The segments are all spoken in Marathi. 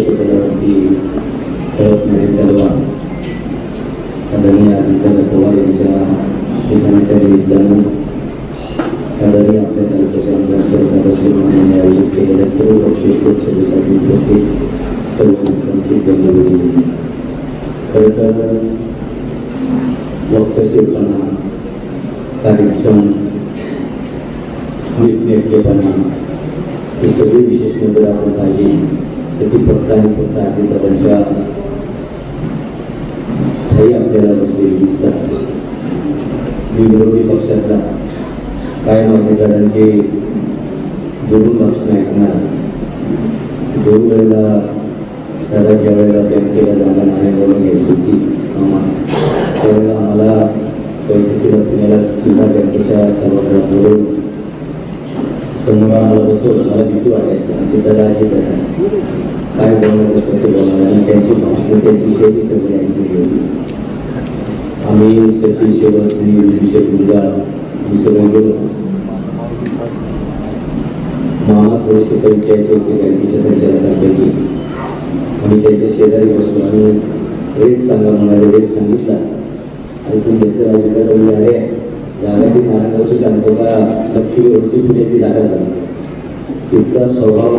पदावरती प्रयत्न कलवा आदरणीय आदित्य पवार यांच्या ठिकाणाच्या निमित्तानं आदरणीय आपल्या तालुक्याच्या आमदार सरकारने आयोजित केलेल्या सर्व पक्षीय परिषदेसाठी उपस्थित सर्व मुख्यमंत्री बंधूंनी खरं तर वक्तशीरपणा, कार्यक्षम, नीटनेटकेपणा ही सगळी विशेष मुद्दे आपण पाहिली तर ती फक्त आणि फक्त आदित्याच्या ठाई आपल्याला बसलेली दिसतात. मी विरोधी पक्षातला काय मागणीदारांची दुरून भाषण ऐकणार. 2 वेळेला दादा ज्या वेळेला बँकेला जागा नाही बोलून घ्यायची होती त्यावेळेला आम्हाला बैठकीला पुण्याला जिल्हा बँकेच्या सभागृहात बोलून समोर आम्हाला बसवलं. मला भीती वाटायची आणि ते दादा अजित काय बोलणार कसे बोलणार आणि त्यांची भाषण त्यांची शैली सगळी ऐकली होती. आम्ही सचिन शेवट विषय पूजा आम्ही सगळे गेलो. मला थोडेसे परिचयाचे होते बँकेच्या संचालकांपैकी. आम्ही त्यांच्या शेजारी बसलो आणि रेट सांगा म्हणाले. रेट सांगितला आणि तुम्ही घेतलं अजिबात अरे जागा ती नारायणगावची सांगतो का लक्ष्मीवरची पुण्याची जागा सांगतो. इतका स्वभाव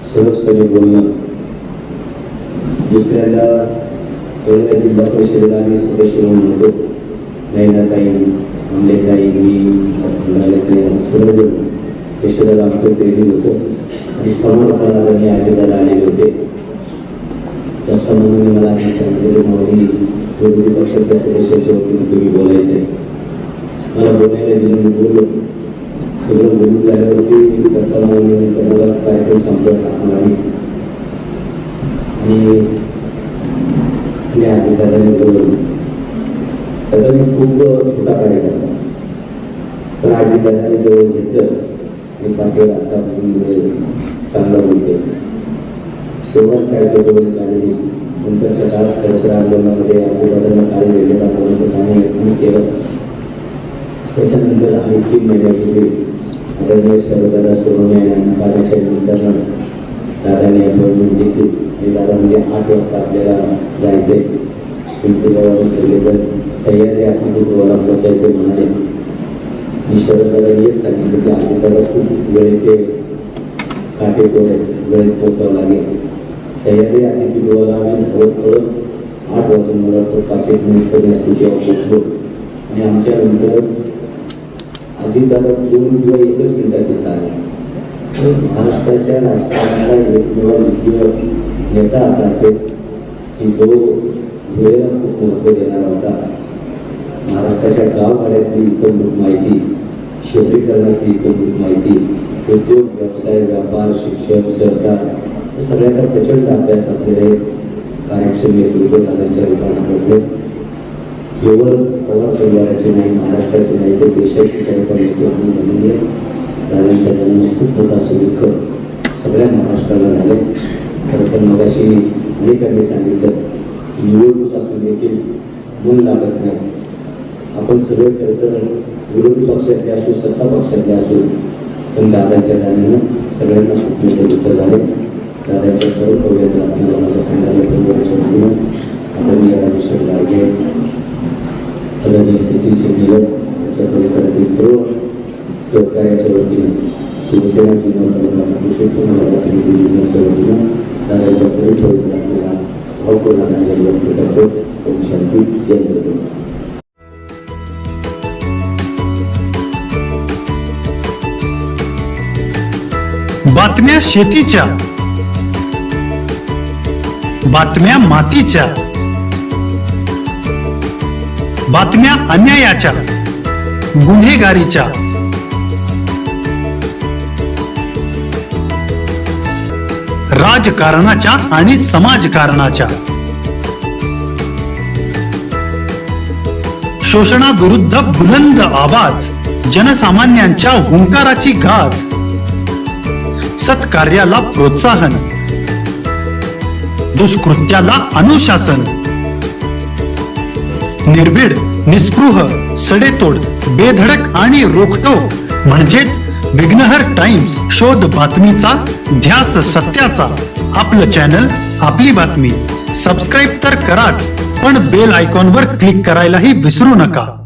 सहजपणे बोलणं. दुसऱ्याला पहिल्या जिल्हा परिषदेला आम्ही सदस्य म्हणून होतो. नैनाताई, आंबेताई, मी सर्व यशोदाला आमचं ट्रेनिंग होतं आणि समाधानाने आजीदाला आलेले होते. त्या म्हणून मला आधी सांगितलेलं मोदी विरोधी पक्षाच्या सदस्याच्या वतीने तुम्ही बोलायचं आहे. मला बोलायला दिलं. मी बोललो. सगळं बोलून झाल्यावरती मला कार्यक्रम संपत आणि मी आजीदादाने बोलवलं. त्याचा मी खूप छोटा कार्यक्रम पण आजीदादाने जवळ घेतलं आणि पाठीवर आता चांगला बोलतो. तेव्हाच काय जवळ आणि नंतरच्या काळात खरंतर आंदोलनामध्ये आजीदादांना काय वेगळ्या बोलण्याचं काम आम्ही केलं. त्याच्यानंतर आम्ही स्कीम महिन्यापूर्वी आदरणीय सर्वदादा सोनवणे यांना कार्याच्या निमित्तानं दादाने अपॉइंटमेंट घेतली आणि दादा म्हणजे 8 वाजता आपल्याला जायचे. पिंपरी सगळेजण सह्याद्री अतिथीगृहाला पोचायचे म्हणाले. मी शरददादांनी हेच सांगितलं की आदित्याला खूप वेळेचे काटेकोर वेळेत पोचावं लागेल. सह्याद्री अतिथीगृहाला आम्ही पळत 8 वाजून मला वाटतं 5-1 मिनिट कमी असते तेव्हा पोचलो आणि आमच्यानंतर अजितदादा 2 किंवा 1 मिनिटात तिथं आले. महाराष्ट्राच्या राजकारणाला एकमेव नेता असा असेल की जो वेळेला खूप महत्त्व देणारा होता. महाराष्ट्राच्या गावगाड्यातली इतंभूत माहिती, शहरीकरणाची इतंभूत माहिती, उद्योग, व्यवसाय, व्यापार, शिक्षण, सरकार सगळ्याचा प्रचंड अभ्यास असलेले कार्यक्षम नेतृत्व दादांच्या रूपाने घडले. केवळ पवार परिवाराचे नाही, महाराष्ट्राचे नाही तर देशाची त्यांचा नेतृत्व म्हणून दादांच्या जन्मात खूप मोठा असं दुःख सगळ्या महाराष्ट्राला झाले. खरं तर मगाशी अनेकांनी सांगितलं निवडणूक असून देखील मन लागत नाही. आपण सगळे खरं तर विरोधी पक्षातले असू, सत्ता पक्षातले असू, पण दादांच्या दाण्यानं सगळ्यांना खूप मोठे दुःख झाले. दादांच्या सर्व कवयात आपल्याला माझ्या खंडाला परिवाराच्या वतीनं आदरणीय राजेश्वर गाडगे, आदरणीय सचिन शेट्टीवर त्याच्या परिसरातील सर्व सहकार्याच्या वतीनं शिवसेना जिल्हा कृषी पूर्ण समिती जिल्ह्याच्या वतीनं दादाच्या परिचय आपल्याला भावपूर्ण व्यक्त करतो. ओम शांती. जय गुरु. बातम्या शेतीच्या, बातम्या मातीच्या, बातम्या अन्यायाच्या, गुन्हेगारीच्या, राजकारणाच्या आणि समाजकारणाच्या, शोषणाविरुद्ध बुलंद आवाज, जनसामान्यांच्या हुंकाराची गाज, सत्कार्याला प्रोत्साहन, दुष्कृत्याला अनुशासन, निर्भीड, निस्पृह, सडेतोड, बेधडक आणि रोखठोक म्हणजेच विघ्नहर टाइम्स, शोध बातमीचा, ध्यास सत्याचा. आपलं चॅनल, आपली बातमी. सबस्क्राईब तर कराच, पण बेल आयकॉनवर क्लिक करायलाही विसरू नका.